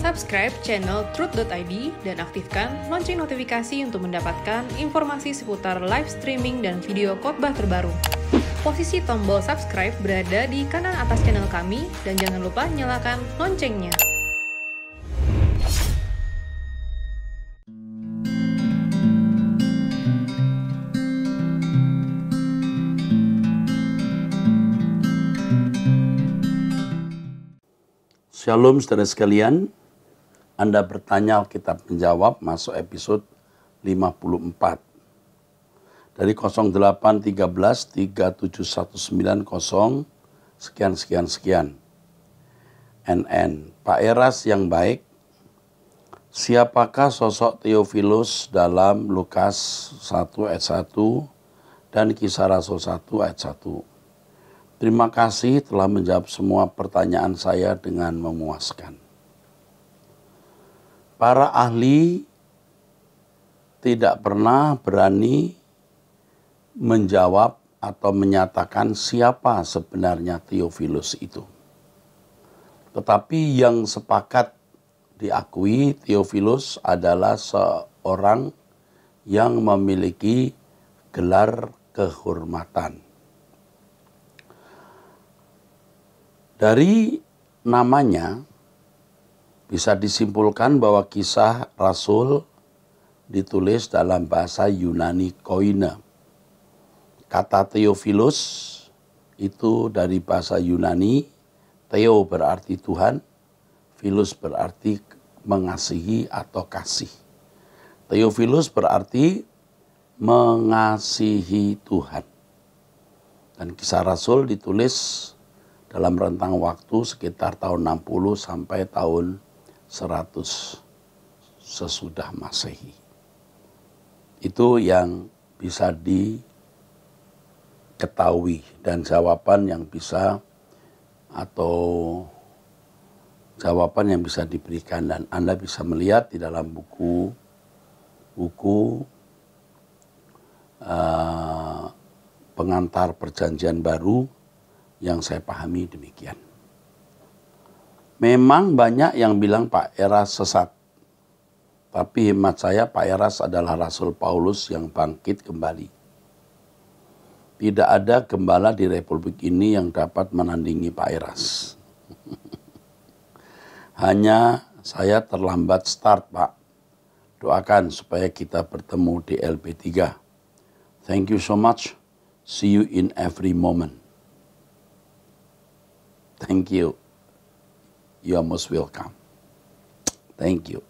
Subscribe channel Truth.id dan aktifkan lonceng notifikasi untuk mendapatkan informasi seputar live streaming dan video khotbah terbaru. Posisi tombol subscribe berada di kanan atas channel kami dan jangan lupa nyalakan loncengnya. Shalom saudara sekalian, Anda bertanya Alkitab menjawab masuk episode 54 dari 0813 37190 sekian. NN, Pak Eras yang baik, siapakah sosok Theophilus dalam Lukas 1 ayat 1 dan Kisah Rasul 1 ayat 1? Terima kasih telah menjawab semua pertanyaan saya dengan memuaskan. Para ahli tidak pernah berani menjawab atau menyatakan siapa sebenarnya Theophilus itu. Tetapi yang sepakat diakui Theophilus adalah seorang yang memiliki gelar kehormatan. Dari namanya bisa disimpulkan bahwa Kisah Rasul ditulis dalam bahasa Yunani Koine. Kata Theophilus itu dari bahasa Yunani, Theo berarti Tuhan, Philus berarti mengasihi atau kasih. Theophilus berarti mengasihi Tuhan. Dan Kisah Rasul ditulis dalam rentang waktu sekitar tahun 60 sampai tahun 100 sesudah Masehi. Itu yang bisa diketahui dan jawaban yang bisa diberikan, dan Anda bisa melihat di dalam buku pengantar Perjanjian Baru yang saya pahami demikian. Memang banyak yang bilang Pak Eras sesat. Tapi hemat saya Pak Eras adalah Rasul Paulus yang bangkit kembali. Tidak ada gembala di Republik ini yang dapat menandingi Pak Eras. Hanya saya terlambat start, Pak. Doakan supaya kita bertemu di LP3. Thank you so much. See you in every moment. Thank you. You are most welcome. Thank you.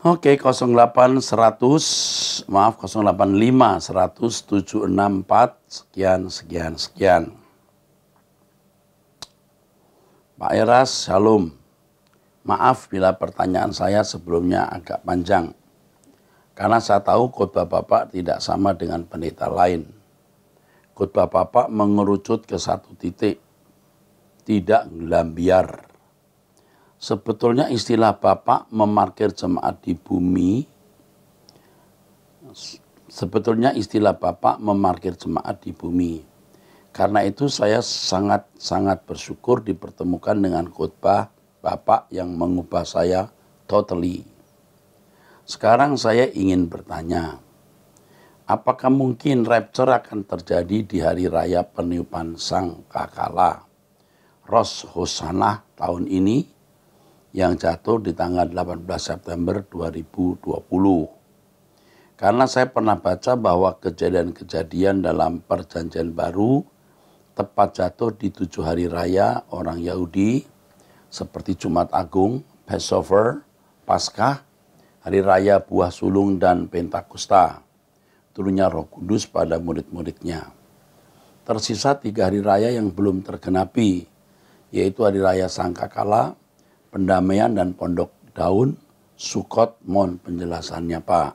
Oke, 085 100 764 sekian. Pak Eras, shalom. Maaf bila pertanyaan saya sebelumnya agak panjang. Karena saya tahu khotbah Bapak tidak sama dengan pendeta lain. Khotbah Bapak mengerucut ke satu titik, tidak gelambiar. Sebetulnya istilah Bapak memarkir jemaat di bumi, Karena itu saya sangat bersyukur dipertemukan dengan khotbah Bapak yang mengubah saya totally. Sekarang saya ingin bertanya, apakah mungkin rapture akan terjadi di hari raya peniupan Sang Kakala, Rosh Hosanah tahun ini yang jatuh di tanggal 18 September 2020? Karena saya pernah baca bahwa kejadian-kejadian dalam Perjanjian Baru tepat jatuh di 7 hari raya orang Yahudi seperti Jumat Agung, Passover, Paskah, Hari Raya Buah Sulung, dan Pentakosta. Turunnya Roh Kudus pada murid-muridnya. Tersisa 3 hari raya yang belum tergenapi, yaitu Hari Raya Sangkakala, Pendamaian, dan Pondok Daun, Sukot. Mohon penjelasannya, Pak.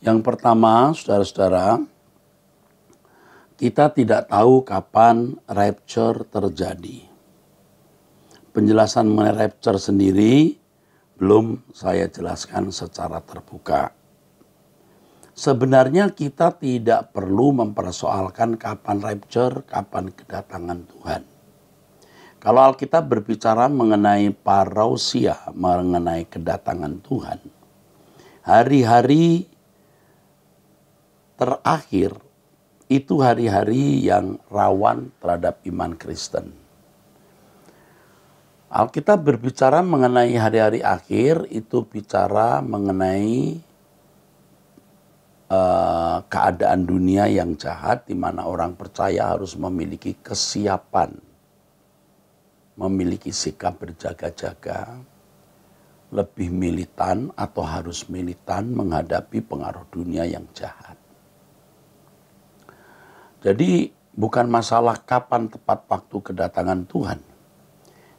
Yang pertama, saudara-saudara, kita tidak tahu kapan rapture terjadi. Penjelasan mengenai rapture sendiri belum saya jelaskan secara terbuka. Sebenarnya kita tidak perlu mempersoalkan kapan rapture, kapan kedatangan Tuhan. Kalau Alkitab berbicara mengenai parousia, mengenai kedatangan Tuhan, hari-hari terakhir itu hari-hari yang rawan terhadap iman Kristen. Alkitab berbicara mengenai hari-hari akhir, itu bicara mengenai keadaan dunia yang jahat, di mana orang percaya harus memiliki kesiapan, memiliki sikap berjaga-jaga, lebih militan atau harus militan menghadapi pengaruh dunia yang jahat. Jadi bukan masalah kapan tepat waktu kedatangan Tuhan.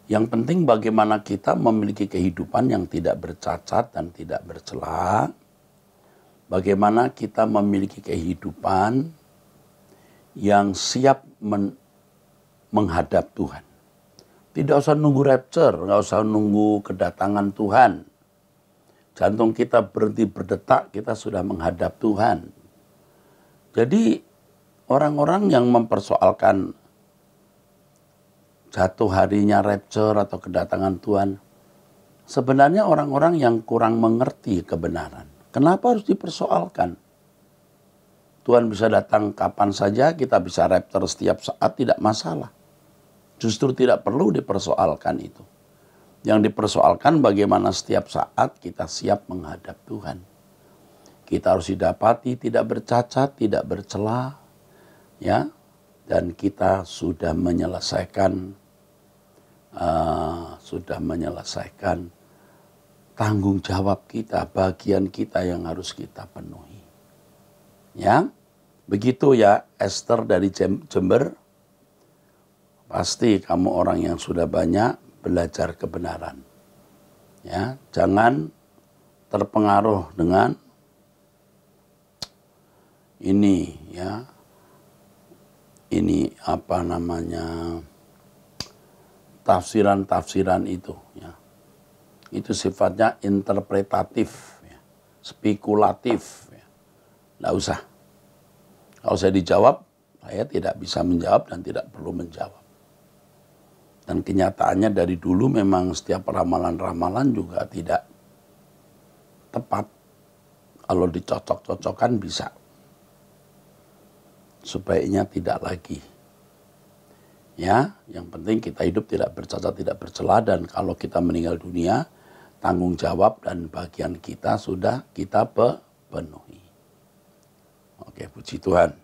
Yang penting bagaimana kita memiliki kehidupan yang tidak bercacat dan tidak bercela. Bagaimana kita memiliki kehidupan yang siap menghadap Tuhan. Tidak usah nunggu rapture, nggak usah nunggu kedatangan Tuhan. Jantung kita berhenti berdetak, kita sudah menghadap Tuhan. Jadi orang-orang yang mempersoalkan jatuh harinya rapture atau kedatangan Tuhan, sebenarnya orang-orang yang kurang mengerti kebenaran. Kenapa harus dipersoalkan? Tuhan bisa datang kapan saja, kita bisa rapture setiap saat, tidak masalah. Justru tidak perlu dipersoalkan itu. Yang dipersoalkan bagaimana setiap saat kita siap menghadap Tuhan. Kita harus didapati tidak bercacat, tidak bercela, ya, dan kita sudah menyelesaikan tanggung jawab kita, bagian kita yang harus kita penuhi. Ya, begitu ya Esther dari Jember. Pasti kamu orang yang sudah banyak belajar kebenaran. Ya, jangan terpengaruh dengan ini, ya. Ini apa namanya? Tafsiran-tafsiran itu, ya. Itu sifatnya interpretatif, ya, spekulatif. Ya. Nggak usah. Kalau saya dijawab, saya tidak bisa menjawab dan tidak perlu menjawab. Dan kenyataannya dari dulu memang setiap ramalan-ramalan juga tidak tepat. Kalau dicocok-cocokkan bisa. Sebaiknya tidak lagi. Ya, yang penting kita hidup tidak bercacat, tidak bercela, dan kalau kita meninggal dunia, tanggung jawab dan bagian kita sudah kita penuhi. Oke, puji Tuhan.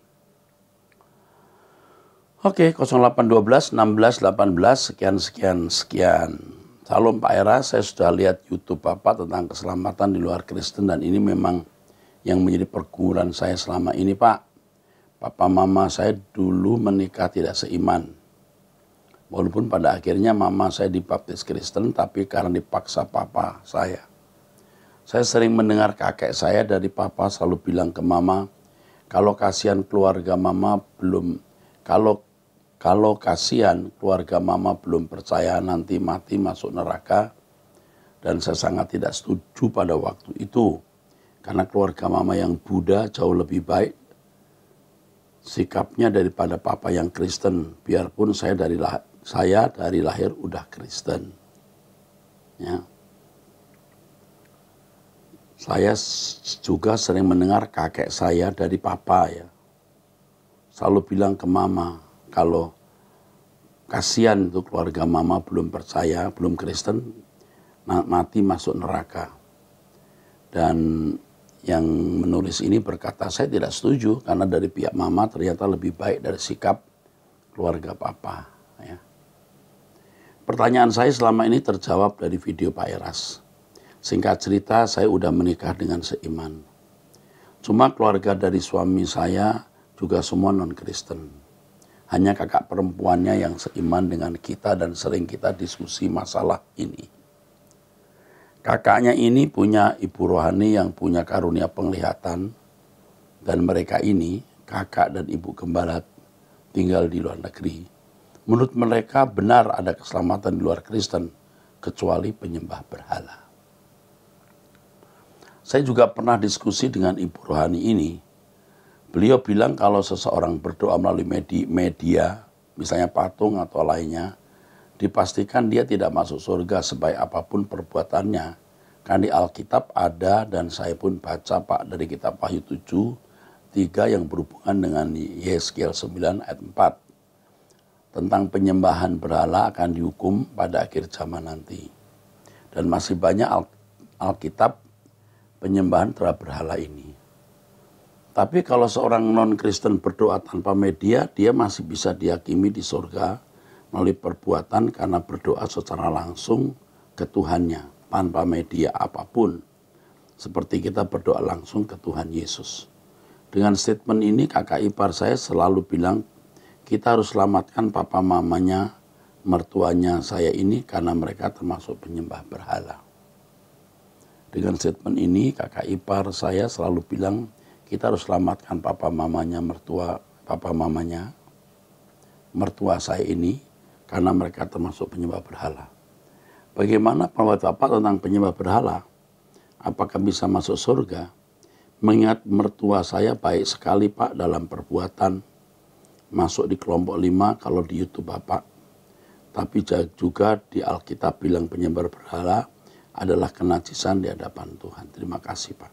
Oke, 0812 16 18 sekian. Salam Pak Era, saya sudah lihat YouTube Bapak tentang keselamatan di luar Kristen dan ini memang yang menjadi pergumulan saya selama ini, Pak. Papa mama saya dulu menikah tidak seiman. Walaupun pada akhirnya mama saya dibaptis Kristen, tapi karena dipaksa papa saya. Saya sering mendengar kakek saya dari papa selalu bilang ke mama, kalau kasihan keluarga mama belum, kalau kasihan keluarga mama belum percaya nanti mati masuk neraka. Dan saya sangat tidak setuju pada waktu itu. Karena keluarga mama yang Buddha jauh lebih baik sikapnya daripada papa yang Kristen. Biarpun saya dari lahir udah Kristen. Ya. Saya juga sering mendengar kakek saya dari papa ya. Selalu bilang ke mama, kalau kasihan itu keluarga mama belum percaya, belum Kristen, mati masuk neraka. Dan yang menulis ini berkata, saya tidak setuju karena dari pihak mama ternyata lebih baik dari sikap keluarga papa. Ya. Pertanyaan saya selama ini terjawab dari video Pak Eras. Singkat cerita, saya udah menikah dengan seiman. Cuma keluarga dari suami saya juga semua non-Kristen. Hanya kakak perempuannya yang seiman dengan kita dan sering kita diskusi masalah ini. Kakaknya ini punya ibu rohani yang punya karunia penglihatan. Dan mereka ini, kakak dan ibu gembala, tinggal di luar negeri. Menurut mereka benar ada keselamatan di luar Kristen, kecuali penyembah berhala. Saya juga pernah diskusi dengan ibu rohani ini. Beliau bilang kalau seseorang berdoa melalui media, misalnya patung atau lainnya, dipastikan dia tidak masuk surga sebaik apapun perbuatannya. Kan di Alkitab ada, dan saya pun baca Pak dari kitab Wahyu 7, 3 yang berhubungan dengan Yeskiel 9 ayat 4. Tentang penyembahan berhala akan dihukum pada akhir zaman nanti. Dan masih banyak Alkitab penyembahan terhadap berhala ini. Tapi kalau seorang non-Kristen berdoa tanpa media, dia masih bisa dihakimi di surga melalui perbuatan karena berdoa secara langsung ke Tuhannya tanpa media apapun. Seperti kita berdoa langsung ke Tuhan Yesus. Dengan statement ini kakak ipar saya selalu bilang kita harus selamatkan papa mamanya, mertuanya saya ini karena mereka termasuk penyembah berhala. Dengan statement ini kakak ipar saya selalu bilang kita harus selamatkan papa mamanya, mertua saya ini karena mereka termasuk penyembah berhala. Bagaimana pendapat Bapak tentang penyembah berhala? Apakah bisa masuk surga? Mengingat mertua saya baik sekali Pak dalam perbuatan, masuk di kelompok 5 kalau di YouTube Bapak. Tapi juga di Alkitab bilang penyembah berhala adalah kenajisan di hadapan Tuhan. Terima kasih Pak.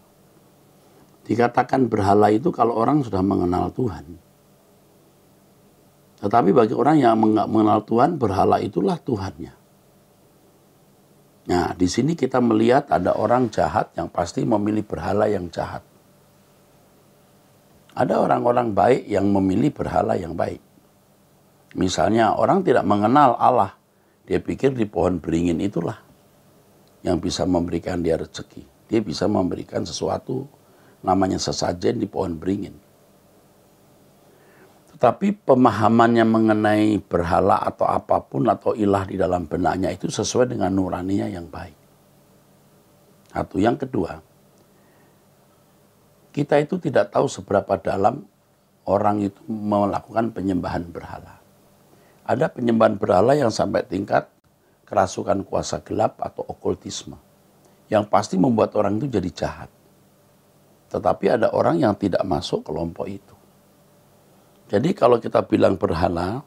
Dikatakan berhala itu kalau orang sudah mengenal Tuhan. Tetapi bagi orang yang mengenal Tuhan, berhala itulah Tuhannya. Nah, di sini kita melihat ada orang jahat yang pasti memilih berhala yang jahat. Ada orang-orang baik yang memilih berhala yang baik. Misalnya orang tidak mengenal Allah. Dia pikir di pohon beringin itulah yang bisa memberikan dia rezeki. Dia bisa memberikan sesuatu namanya sesajen di pohon beringin. Tetapi pemahamannya mengenai berhala atau apapun atau ilah di dalam benaknya itu sesuai dengan nuraninya yang baik. Satu. Yang kedua, kita itu tidak tahu seberapa dalam orang itu melakukan penyembahan berhala. Ada penyembahan berhala yang sampai tingkat kerasukan kuasa gelap atau okultisme. Yang pasti membuat orang itu jadi jahat. Tetapi ada orang yang tidak masuk kelompok itu. Jadi kalau kita bilang berhala,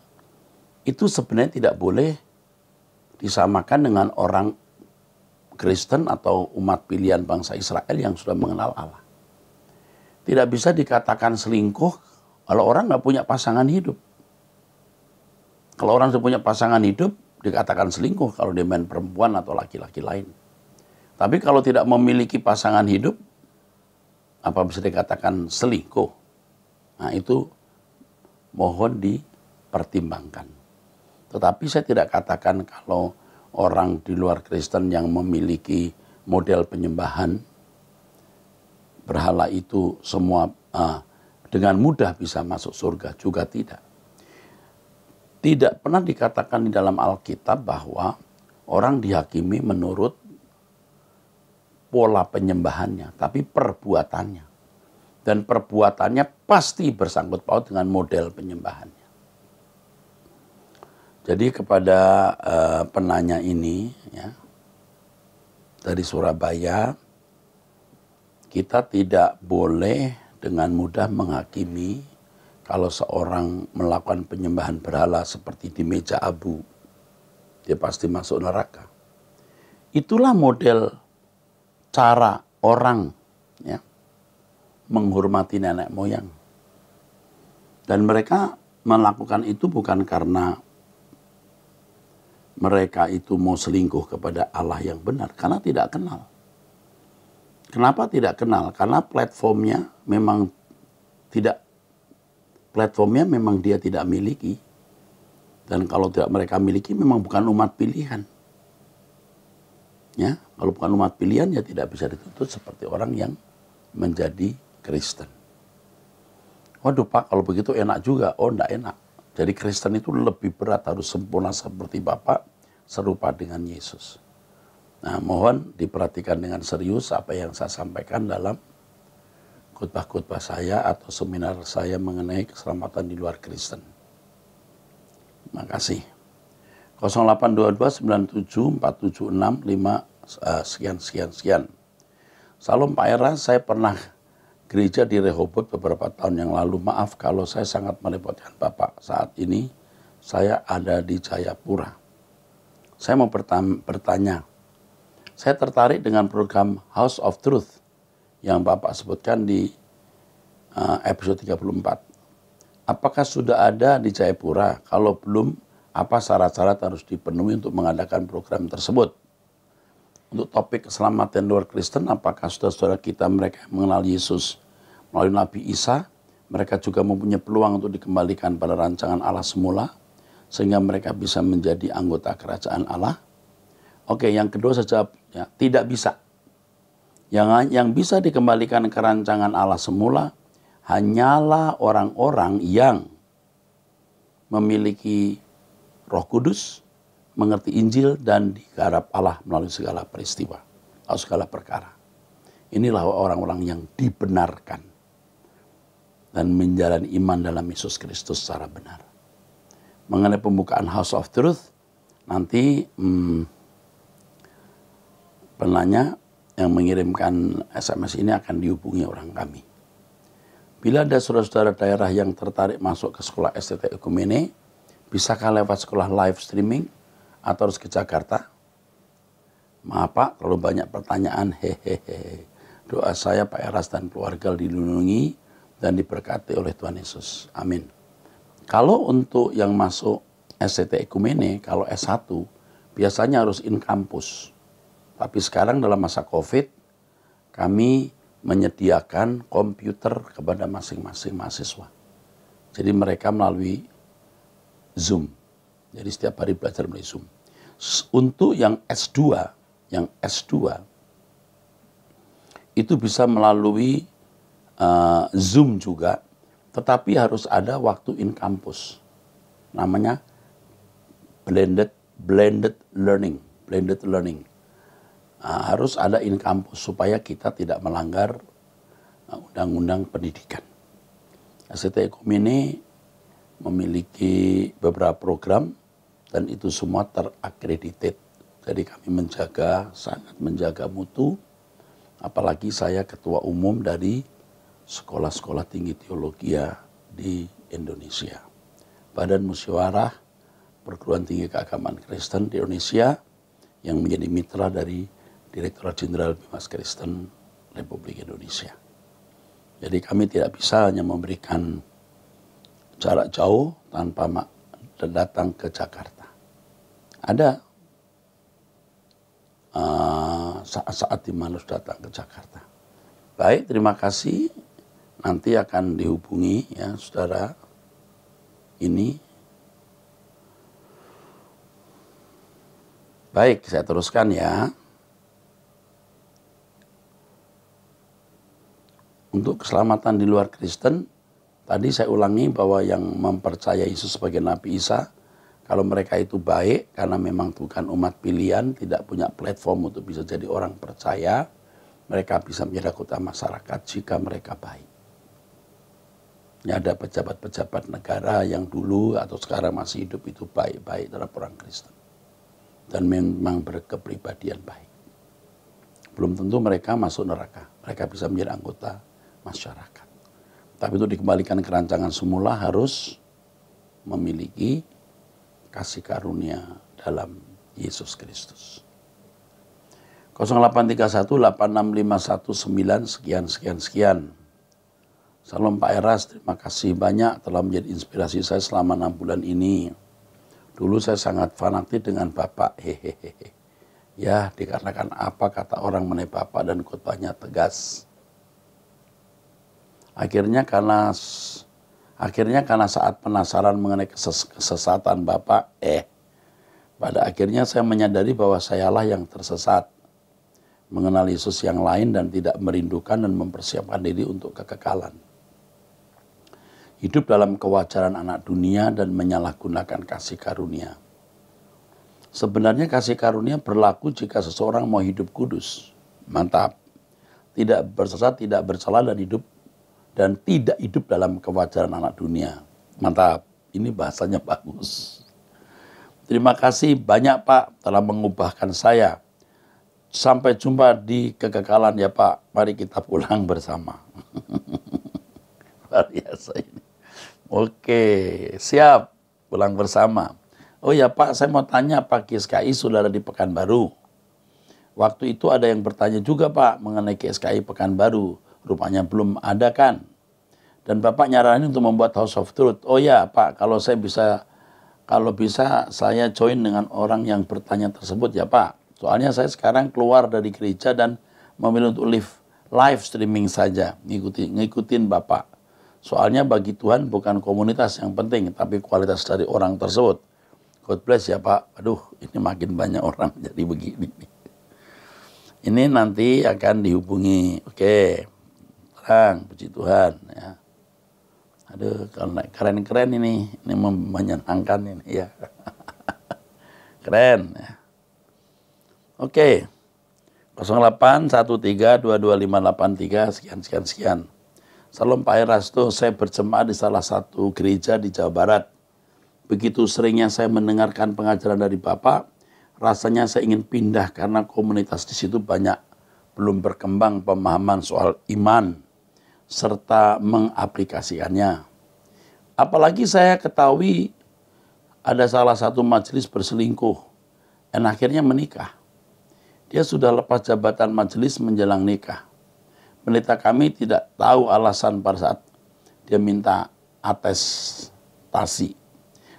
itu sebenarnya tidak boleh disamakan dengan orang Kristen atau umat pilihan bangsa Israel yang sudah mengenal Allah. Tidak bisa dikatakan selingkuh kalau orang nggak punya pasangan hidup. Kalau orang sudah punya pasangan hidup, dikatakan selingkuh kalau dia main perempuan atau laki-laki lain. Tapi kalau tidak memiliki pasangan hidup, apa bisa dikatakan selingkuh? Nah itu mohon dipertimbangkan. Tetapi saya tidak katakan kalau orang di luar Kristen yang memiliki model penyembahan berhala itu semua dengan mudah bisa masuk surga, juga tidak. Tidak pernah dikatakan di dalam Alkitab bahwa orang dihakimi menurut pola penyembahannya, tapi perbuatannya. Dan perbuatannya pasti bersangkut paut dengan model penyembahannya. Jadi kepada penanya ini, ya, dari Surabaya, kita tidak boleh dengan mudah menghakimi kalau seorang melakukan penyembahan berhala seperti di meja abu, dia pasti masuk neraka. Itulah model cara orang, ya, menghormati nenek moyang. Dan mereka melakukan itu bukan karena mereka itu mau selingkuh kepada Allah yang benar, karena tidak kenal. Kenapa tidak kenal? Karena platformnya memang dia tidak miliki. Dan kalau tidak mereka miliki memang bukan umat pilihan. Ya, kalau bukan umat pilihan ya tidak bisa dituntut seperti orang yang menjadi Kristen. Waduh Pak, kalau begitu enak juga. Oh, enggak enak. Jadi Kristen itu lebih berat, harus sempurna seperti Bapak, serupa dengan Yesus. Nah, mohon diperhatikan dengan serius apa yang saya sampaikan dalam khotbah-khotbah saya atau seminar saya mengenai keselamatan di luar Kristen. Terima kasih. 0822974765 sekian. Salam Pak Era, saya pernah gereja di Rehoboth beberapa tahun yang lalu. Maaf kalau saya sangat merepotkan Bapak. Saat ini saya ada di Jayapura. Saya mau bertanya. Saya tertarik dengan program House of Truth yang Bapak sebutkan di episode 34. Apakah sudah ada di Jayapura? Kalau belum, apa syarat-syarat harus dipenuhi untuk mengadakan program tersebut? Untuk topik keselamatan luar Kristen, apakah saudara-saudara kita mereka yang mengenal Yesus melalui Nabi Isa, mereka juga mempunyai peluang untuk dikembalikan pada rancangan Allah semula, sehingga mereka bisa menjadi anggota kerajaan Allah? Oke, yang kedua saya jawab, ya, tidak bisa. Yang bisa dikembalikan ke rancangan Allah semula hanyalah orang-orang yang memiliki Roh Kudus, mengerti Injil, dan digarap Allah melalui segala peristiwa atau segala perkara. Inilah orang-orang yang dibenarkan dan menjalani iman dalam Yesus Kristus secara benar. Mengenai pembukaan House of Truth, nanti penanya yang mengirimkan SMS ini akan dihubungi orang kami. Bila ada saudara-saudara daerah yang tertarik masuk ke sekolah STT Ekumene, bisakah lewat sekolah live streaming atau harus ke Jakarta? Maaf Pak, terlalu banyak pertanyaan. Hehehe. Doa saya Pak Eras dan keluarga dilindungi dan diberkati oleh Tuhan Yesus. Amin. Kalau untuk yang masuk STT Ekumene, kalau S1, biasanya harus in kampus. Tapi sekarang dalam masa COVID, kami menyediakan komputer kepada masing-masing mahasiswa. Jadi mereka melalui Zoom. Jadi setiap hari belajar melalui Zoom. Untuk yang S2, itu bisa melalui Zoom juga, tetapi harus ada waktu in kampus. Namanya blended learning. Harus ada in kampus supaya kita tidak melanggar undang-undang pendidikan. STT Ekumene memiliki beberapa program dan itu semua terakredited. Jadi kami sangat menjaga mutu, apalagi saya ketua umum dari sekolah-sekolah tinggi teologi di Indonesia. Badan Musyawarah Perguruan Tinggi Keagamaan Kristen di Indonesia yang menjadi mitra dari Direktorat Jenderal Bimas Kristen Republik Indonesia. Jadi kami tidak bisa hanya memberikan jarak jauh tanpa datang ke Jakarta. Ada saat-saat di mana harus datang ke Jakarta. Baik, terima kasih. Nanti akan dihubungi ya saudara ini. Baik, saya teruskan ya. Untuk keselamatan di luar Kristen, tadi saya ulangi bahwa yang mempercayai Yesus sebagai Nabi Isa, kalau mereka itu baik karena memang bukan umat pilihan, tidak punya platform untuk bisa jadi orang percaya, mereka bisa menjadi anggota masyarakat jika mereka baik. Ya, ada pejabat-pejabat negara yang dulu atau sekarang masih hidup itu baik-baik terhadap orang Kristen. Dan memang berkepribadian baik. Belum tentu mereka masuk neraka, mereka bisa menjadi anggota masyarakat. Tapi itu dikembalikan ke rancangan semula harus memiliki kasih karunia dalam Yesus Kristus. 0831865119 sekian. Salam Pak Eras, terima kasih banyak telah menjadi inspirasi saya selama 6 bulan ini. Dulu saya sangat fanatik dengan Bapak, hehehe. Ya, dikarenakan apa kata orang mengenai Bapak dan khotbahnya tegas. Akhirnya karena saat penasaran mengenai kesesatan Bapak, pada akhirnya saya menyadari bahwa sayalah yang tersesat, mengenal Yesus yang lain dan tidak merindukan dan mempersiapkan diri untuk kekekalan. Hidup dalam kewajaran anak dunia dan menyalahgunakan kasih karunia. Sebenarnya kasih karunia berlaku jika seseorang mau hidup kudus. Mantap. Tidak bersesat, tidak bersalah dan tidak hidup dalam kewajaran anak dunia. Mantap. Ini bahasanya bagus. Terima kasih banyak Pak telah mengubahkan saya. Sampai jumpa di kekekalan ya Pak. Mari kita pulang bersama. Luar biasa ini. Oke, siap pulang bersama. Oh ya Pak, saya mau tanya Pak GSKI saudara di Pekanbaru. Waktu itu ada yang bertanya juga Pak mengenai GSKI Pekanbaru. Rupanya belum ada kan. Dan Bapak nyaranin untuk membuat House of Truth. Oh ya Pak, kalau bisa saya join dengan orang yang bertanya tersebut ya Pak. Soalnya saya sekarang keluar dari gereja dan memilih untuk live streaming saja. Ngikutin Bapak. Soalnya bagi Tuhan bukan komunitas yang penting, tapi kualitas dari orang tersebut. God bless ya Pak. Aduh, ini makin banyak orang jadi begini. Ini nanti akan dihubungi. Oke, terang, puji Tuhan. Ya. Aduh, keren-keren ini menyenangkan ini ya. Keren ya. Oke. 0813225583 sekian. Salam Pak Erasto, saya berjemaat di salah satu gereja di Jawa Barat. Begitu seringnya saya mendengarkan pengajaran dari Bapak, rasanya saya ingin pindah karena komunitas di situ banyak belum berkembang pemahaman soal iman serta mengaplikasikannya. Apalagi saya ketahui ada salah satu majelis berselingkuh dan akhirnya menikah. Dia sudah lepas jabatan majelis menjelang nikah. Pendeta kami tidak tahu alasan pada saat dia minta atestasi.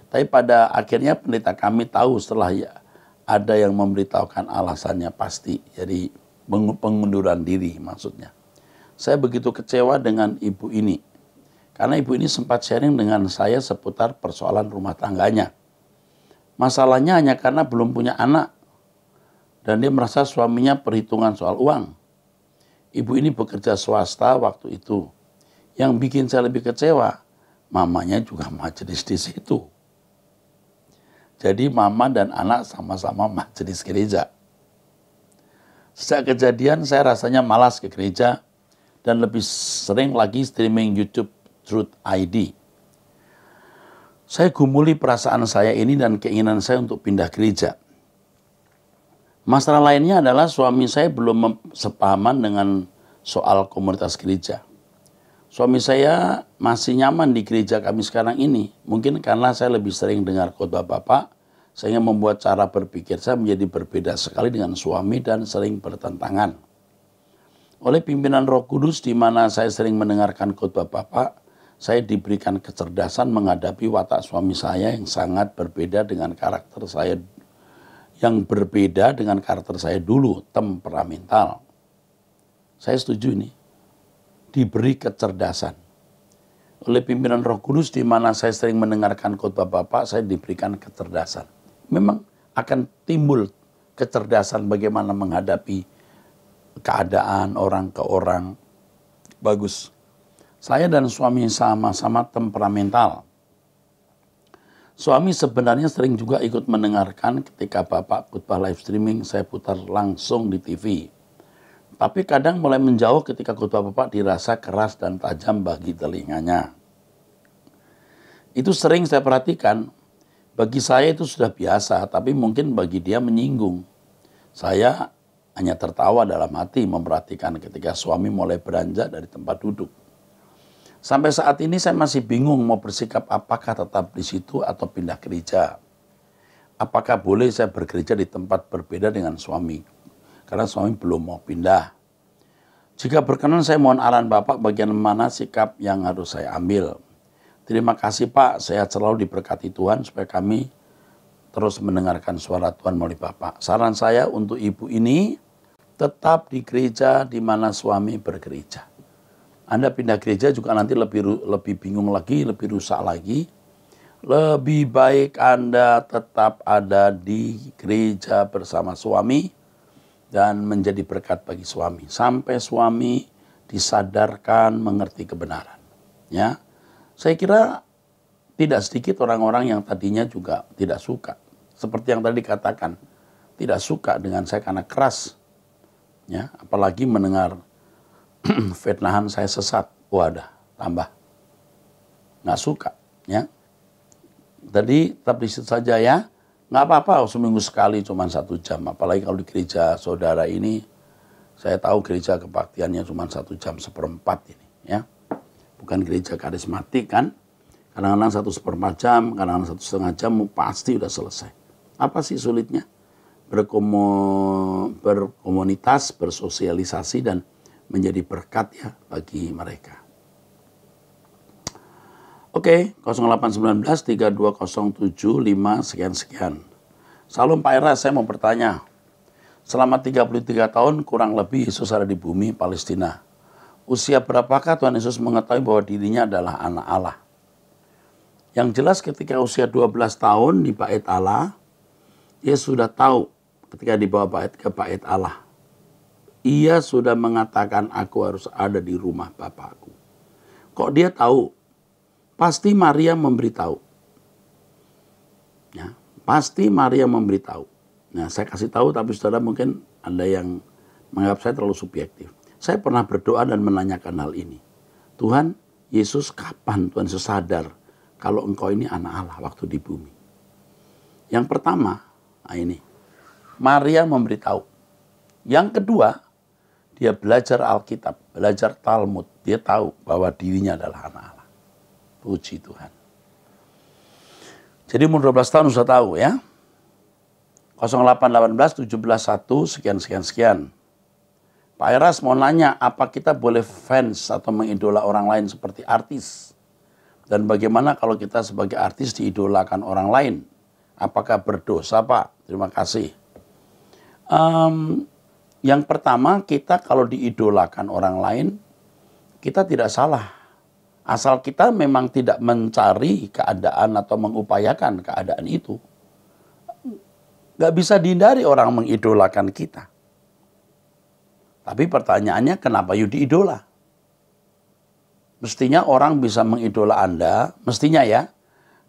Tapi pada akhirnya pendeta kami tahu setelah ada yang memberitahukan alasannya pasti. Jadi pengunduran diri maksudnya. Saya begitu kecewa dengan ibu ini. Karena ibu ini sempat sharing dengan saya seputar persoalan rumah tangganya. Masalahnya hanya karena belum punya anak. Dan dia merasa suaminya perhitungan soal uang. Ibu ini bekerja swasta waktu itu. Yang bikin saya lebih kecewa, mamanya juga majelis di situ. Jadi mama dan anak sama-sama majelis gereja. Sejak kejadian saya rasanya malas ke gereja dan lebih sering lagi streaming YouTube Truth ID. Saya gumuli perasaan saya ini dan keinginan saya untuk pindah gereja. Masalah lainnya adalah suami saya belum sepahaman dengan soal komunitas gereja. Suami saya masih nyaman di gereja kami sekarang ini. Mungkin karena saya lebih sering dengar khotbah Bapak, sehingga membuat cara berpikir saya menjadi berbeda sekali dengan suami dan sering bertentangan. Oleh pimpinan Roh Kudus di mana saya sering mendengarkan khotbah Bapak, saya diberikan kecerdasan menghadapi watak suami saya yang sangat berbeda dengan karakter saya dulu, temperamental. Saya setuju ini. Diberi kecerdasan. Oleh pimpinan Roh Kudus di mana saya sering mendengarkan khotbah Bapak, saya diberikan kecerdasan. Memang akan timbul kecerdasan bagaimana menghadapi keadaan orang ke orang. Bagus. Saya dan suami sama-sama temperamental. Suami sebenarnya sering juga ikut mendengarkan ketika Bapak khotbah live streaming saya putar langsung di TV. Tapi kadang mulai menjauh ketika khotbah Bapak dirasa keras dan tajam bagi telinganya. Itu sering saya perhatikan. Bagi saya itu sudah biasa, tapi mungkin bagi dia menyinggung. Saya hanya tertawa dalam hati memperhatikan ketika suami mulai beranjak dari tempat duduk. Sampai saat ini saya masih bingung mau bersikap apakah tetap di situ atau pindah gereja. Apakah boleh saya bergereja di tempat berbeda dengan suami? Karena suami belum mau pindah. Jika berkenan saya mohon arahan Bapak bagian mana sikap yang harus saya ambil. Terima kasih Pak, saya selalu diberkati Tuhan supaya kami terus mendengarkan suara Tuhan melalui Bapak. Saran saya untuk ibu ini tetap di gereja di mana suami bergereja. Anda pindah gereja juga nanti lebih bingung lagi, lebih rusak lagi. Lebih baik Anda tetap ada di gereja bersama suami dan menjadi berkat bagi suami. Sampai suami disadarkan mengerti kebenaran. Ya, saya kira tidak sedikit orang-orang yang tadinya juga tidak suka. Seperti yang tadi dikatakan, tidak suka dengan saya karena keras. Ya, apalagi mendengar fitnahan saya sesat, wadah, tambah. Nggak suka, ya. Tadi tetap di situ saja ya. Nggak apa-apa, seminggu sekali cuma 1 jam. Apalagi kalau di gereja saudara ini, saya tahu gereja kebaktiannya cuma 1 jam 1/4 ini, ya. Bukan gereja karismatik kan. Kadang-kadang 1/4 jam, kadang-kadang 1,5 jam, pasti udah selesai. Apa sih sulitnya? Berkomunitas, bersosialisasi, dan menjadi berkat ya bagi mereka. Oke, 0819 3207 sekian. Salam Pak Era, saya mau bertanya. Selama 33 tahun kurang lebih Yesus ada di bumi Palestina. Usia berapakah Tuhan Yesus mengetahui bahwa dirinya adalah anak Allah? Yang jelas ketika usia 12 tahun di bait Allah, dia sudah tahu ketika dibawa ke bait Allah. Ia sudah mengatakan, aku harus ada di rumah Bapakku. Kok dia tahu? Pasti Maria memberitahu. Ya, pasti Maria memberitahu. Nah, saya kasih tahu, tapi saudara mungkin ada yang menganggap saya terlalu subjektif. Saya pernah berdoa dan menanyakan hal ini. Tuhan, Yesus kapan Tuhan Yesus sadar kalau engkau ini anak Allah waktu di bumi? Yang pertama, ini, Maria memberitahu. Yang kedua, dia belajar Alkitab, belajar Talmud. Dia tahu bahwa dirinya adalah anak Allah. Puji Tuhan. Jadi umur 12 tahun sudah tahu ya. 0818 17 1 sekian. Pak Eras mau nanya, apa kita boleh fans atau mengidola orang lain seperti artis? Dan bagaimana kalau kita sebagai artis diidolakan orang lain? Apakah berdosa, Pak? Terima kasih. Yang pertama, kita kalau diidolakan orang lain, kita tidak salah. Asal kita memang tidak mencari keadaan atau mengupayakan keadaan itu. Gak bisa dihindari orang mengidolakan kita. Tapi pertanyaannya, kenapa you diidola? Mestinya orang bisa mengidola Anda, mestinya ya,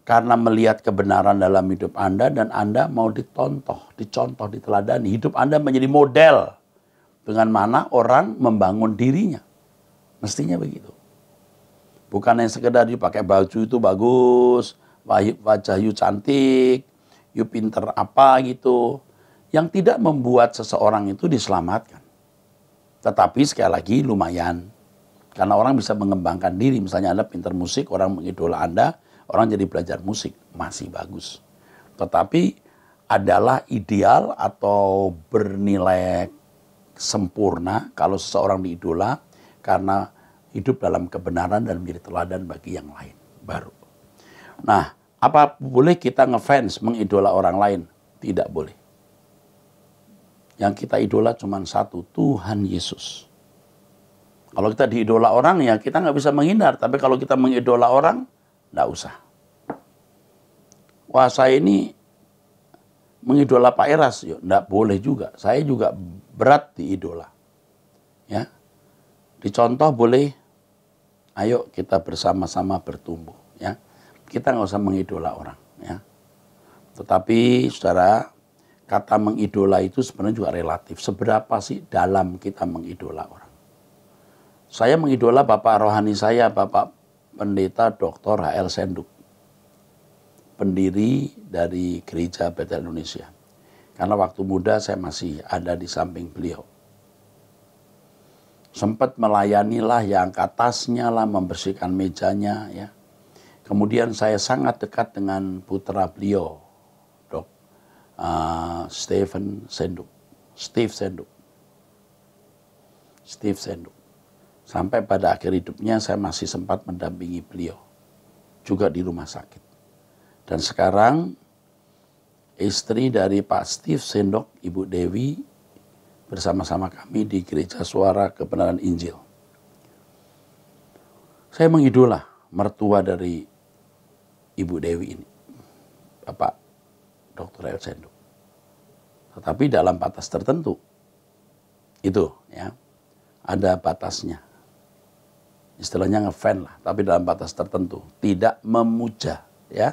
karena melihat kebenaran dalam hidup Anda dan Anda mau dicontoh, diteladani. Hidup Anda menjadi model dengan mana orang membangun dirinya. Mestinya begitu. Bukan yang sekedar you pakai baju itu bagus, wajah you cantik, you pinter apa gitu. Yang tidak membuat seseorang itu diselamatkan. Tetapi sekali lagi lumayan. Karena orang bisa mengembangkan diri. Misalnya Anda pinter musik, orang mengidola Anda, orang jadi belajar musik, masih bagus. Tetapi adalah ideal atau bernilai sempurna kalau seseorang diidola karena hidup dalam kebenaran dan menjadi teladan bagi yang lain. Baru. Nah, apa boleh kita ngefans mengidola orang lain? Tidak boleh. Yang kita idola cuma satu, Tuhan Yesus. Kalau kita diidola orang ya kita nggak bisa menghindar. Tapi kalau kita mengidola orang, nggak usah. Wah, saya ini mengidola Pak Eras, ya nggak boleh juga. Saya juga berat diidola. Ya, dicontoh boleh. Ayo kita bersama-sama bertumbuh. Ya, kita nggak usah mengidola orang. Ya, tetapi saudara, kata mengidola itu sebenarnya juga relatif. Seberapa sih dalam kita mengidola orang? Saya mengidola Bapak rohani saya, Bapak Pendeta Dr. H.L. Senduk. Pendiri dari Gereja Bethel Indonesia. Karena waktu muda saya masih ada di samping beliau. Sempat melayanilah yang angkat tasnya lah, membersihkan mejanya ya. Kemudian saya sangat dekat dengan putra beliau, Steve Senduk. Sampai pada akhir hidupnya saya masih sempat mendampingi beliau. Juga di rumah sakit. Dan sekarang istri dari Pak Steve Senduk, Ibu Dewi, bersama-sama kami di Gereja Suara Kebenaran Injil. Saya mengidola mertua dari Ibu Dewi ini, Bapak Dr. H.L. Senduk. Tetapi dalam batas tertentu. Itu ya. Ada batasnya. Istilahnya ngefan lah, tapi dalam batas tertentu. Tidak memuja, ya.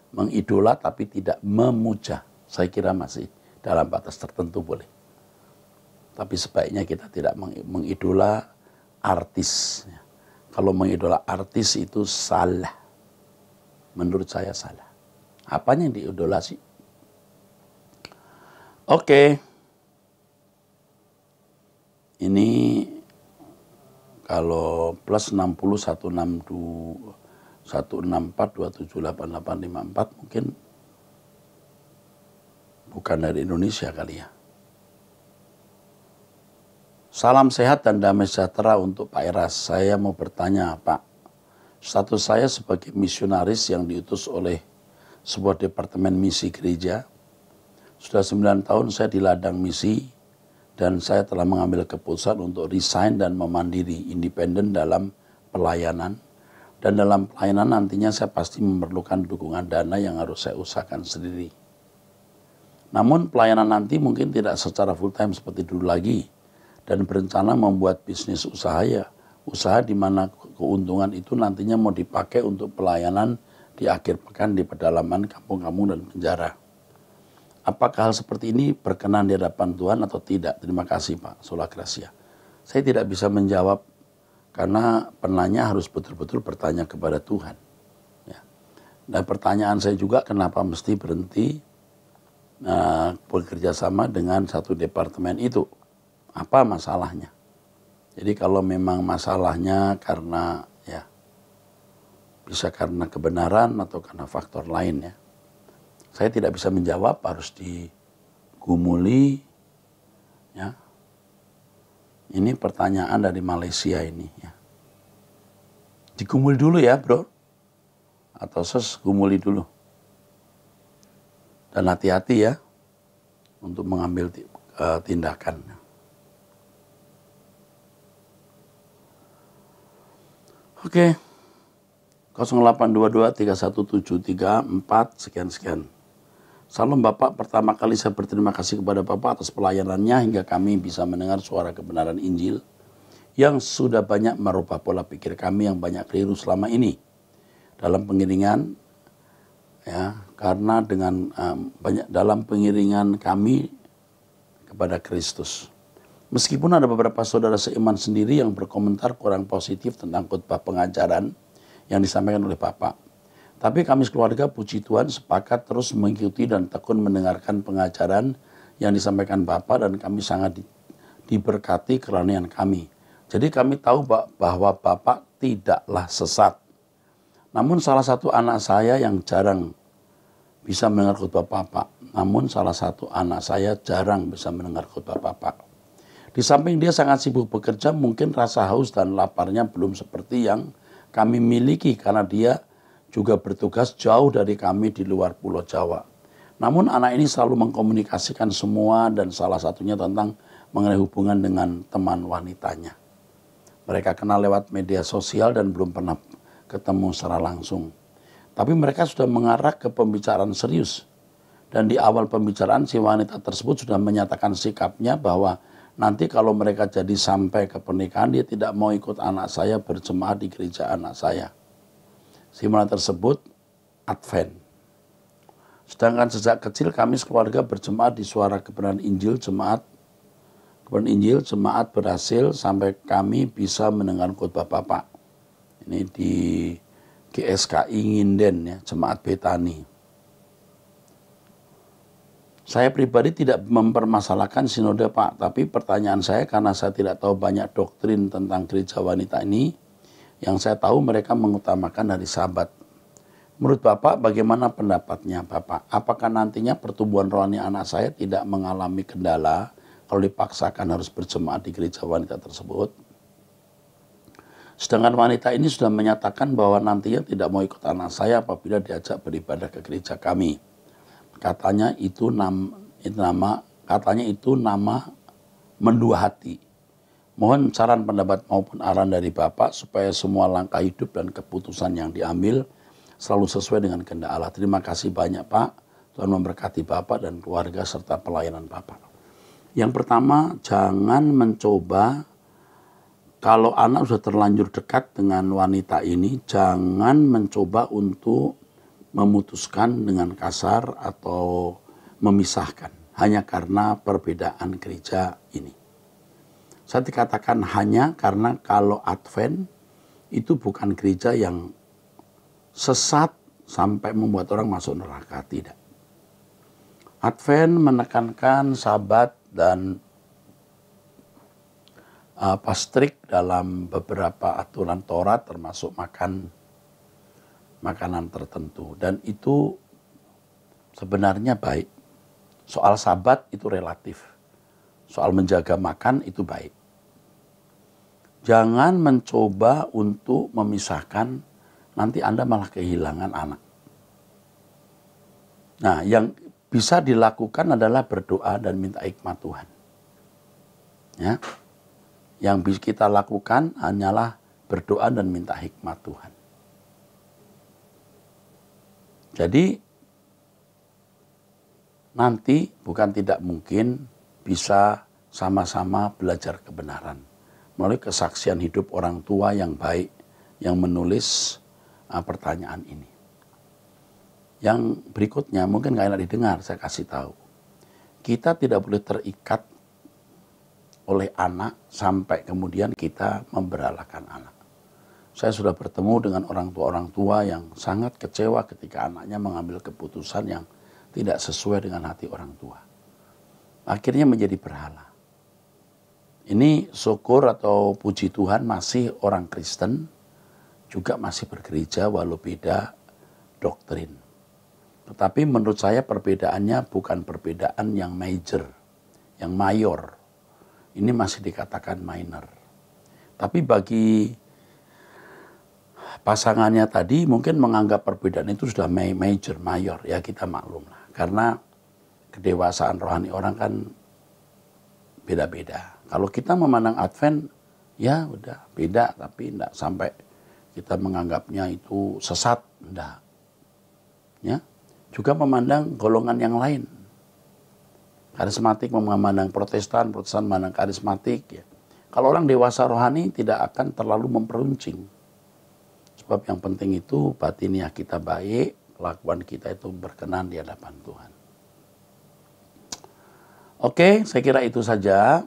Mengidola tapi tidak memuja. Saya kira masih dalam batas tertentu boleh. Tapi sebaiknya kita tidak mengidola artis. Kalau mengidola artis itu salah. Menurut saya salah. Apanya yang diidola sih? Oke. Ini kalau plus 60 162 164278854 mungkin bukan dari Indonesia kali ya. Salam sehat dan damai sejahtera untuk Pak Eras. Saya mau bertanya, Pak. Status saya sebagai misionaris yang diutus oleh sebuah departemen misi gereja. Sudah 9 tahun saya di ladang misi dan saya telah mengambil keputusan untuk resign dan memandiri, independen dalam pelayanan. Dan dalam pelayanan nantinya saya pasti memerlukan dukungan dana yang harus saya usahakan sendiri. Namun pelayanan nanti mungkin tidak secara full time seperti dulu lagi. Dan berencana membuat bisnis usaha usaha di mana keuntungan itu nantinya mau dipakai untuk pelayanan di akhir pekan di pedalaman, kampung-kampung dan penjara. Apakah hal seperti ini berkenan di hadapan Tuhan atau tidak? Terima kasih Pak, Sola Gracia. Saya tidak bisa menjawab karena penanya harus betul-betul bertanya kepada Tuhan. Ya. Dan pertanyaan saya juga kenapa mesti berhenti bekerja sama dengan satu departemen itu? Apa masalahnya? Jadi kalau memang masalahnya karena bisa karena kebenaran atau karena faktor lain ya. Saya tidak bisa menjawab, harus digumuli ya. Ini pertanyaan dari Malaysia ini ya. Digumuli dulu ya, Bro. Atau gumuli dulu. Dan hati-hati ya untuk mengambil tindakan. Oke. 0822317334 sekian. Salam Bapak, pertama kali saya berterima kasih kepada Bapak atas pelayanannya hingga kami bisa mendengar suara kebenaran Injil yang sudah banyak merubah pola pikir kami yang banyak keliru selama ini dalam pengiringan ya, karena dengan dalam pengiringan kami kepada Kristus. Meskipun ada beberapa saudara seiman sendiri yang berkomentar kurang positif tentang khotbah pengajaran yang disampaikan oleh Bapak. Tapi kami sekeluarga puji Tuhan sepakat terus mengikuti dan tekun mendengarkan pengajaran yang disampaikan Bapak dan kami sangat diberkati keranian kami. Jadi kami tahu bahwa Bapak tidaklah sesat. Namun salah satu anak saya yang jarang bisa mendengar khotbah Bapak. Di samping dia sangat sibuk bekerja, mungkin rasa haus dan laparnya belum seperti yang kami miliki karena dia juga bertugas jauh dari kami di luar Pulau Jawa. Namun anak ini selalu mengkomunikasikan semua dan salah satunya tentang mengenai hubungan dengan teman wanitanya. Mereka kenal lewat media sosial dan belum pernah ketemu secara langsung. Tapi mereka sudah mengarah ke pembicaraan serius. Dan di awal pembicaraan si wanita tersebut sudah menyatakan sikapnya bahwa nanti kalau mereka jadi sampai ke pernikahan dia tidak mau ikut anak saya berjemaah di gereja anak saya. Si wanita tersebut Advent. Sedangkan sejak kecil kami sekeluarga berjemaah di Suara Kebenaran Injil Jemaat berhasil sampai kami bisa mendengar khotbah Bapak. Ini di GSKI Nginden ya, Jemaat Betani. Saya pribadi tidak mempermasalahkan sinode Pak, tapi pertanyaan saya karena saya tidak tahu banyak doktrin tentang gereja wanita ini, yang saya tahu mereka mengutamakan hari Sabat. Menurut Bapak bagaimana pendapatnya Bapak? Apakah nantinya pertumbuhan rohani anak saya tidak mengalami kendala kalau dipaksakan harus berjemaah di gereja wanita tersebut? Sedangkan wanita ini sudah menyatakan bahwa nantinya tidak mau ikut anak saya apabila diajak beribadah ke gereja kami. Katanya itu nama mendua hati. Mohon saran pendapat maupun arahan dari Bapak supaya semua langkah hidup dan keputusan yang diambil selalu sesuai dengan kehendak Allah. Terima kasih banyak Pak. Tuhan memberkati Bapak dan keluarga serta pelayanan Bapak. Yang pertama, jangan mencoba kalau anak sudah terlanjur dekat dengan wanita ini, jangan mencoba untuk memutuskan dengan kasar atau memisahkan hanya karena perbedaan gereja ini. Saya dikatakan hanya karena kalau Advent itu bukan gereja yang sesat sampai membuat orang masuk neraka, tidak. Advent menekankan Sabat dan strict dalam beberapa aturan Taurat termasuk makan makanan tertentu. Dan itu sebenarnya baik. Soal sabat itu relatif. Soal menjaga makan itu baik. Jangan mencoba untuk memisahkan, nanti Anda malah kehilangan anak. Nah, yang bisa dilakukan adalah berdoa dan minta hikmat Tuhan. Ya. Yang bisa kita lakukan hanyalah berdoa dan minta hikmat Tuhan. Jadi, nanti bukan tidak mungkin bisa sama-sama belajar kebenaran melalui kesaksian hidup orang tua yang baik yang menulis pertanyaan ini. Yang berikutnya mungkin gak enak didengar, saya kasih tahu. Kita tidak boleh terikat oleh anak sampai kemudian kita memberalakan anak. Saya sudah bertemu dengan orang tua yang sangat kecewa ketika anaknya mengambil keputusan yang tidak sesuai dengan hati orang tua. Akhirnya menjadi berhala. Ini syukur atau puji Tuhan masih orang Kristen, juga masih bergereja walau beda doktrin. Tetapi menurut saya perbedaannya bukan perbedaan yang major, yang mayor. Ini masih dikatakan minor. Tapi bagi pasangannya tadi mungkin menganggap perbedaan itu sudah major, mayor. Ya kita maklum lah. Karena kedewasaan rohani orang kan beda-beda. Kalau kita memandang Advent, ya udah beda, tapi enggak sampai kita menganggapnya itu sesat, enggak. Ya, juga memandang golongan yang lain. Karismatik memandang Protestan, Protestan memandang karismatik. Ya. Kalau orang dewasa rohani tidak akan terlalu memperuncing. Sebab yang penting itu batiniah kita baik, kelakuan kita itu berkenan di hadapan Tuhan. Oke, saya kira itu saja.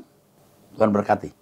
Tuhan berkati.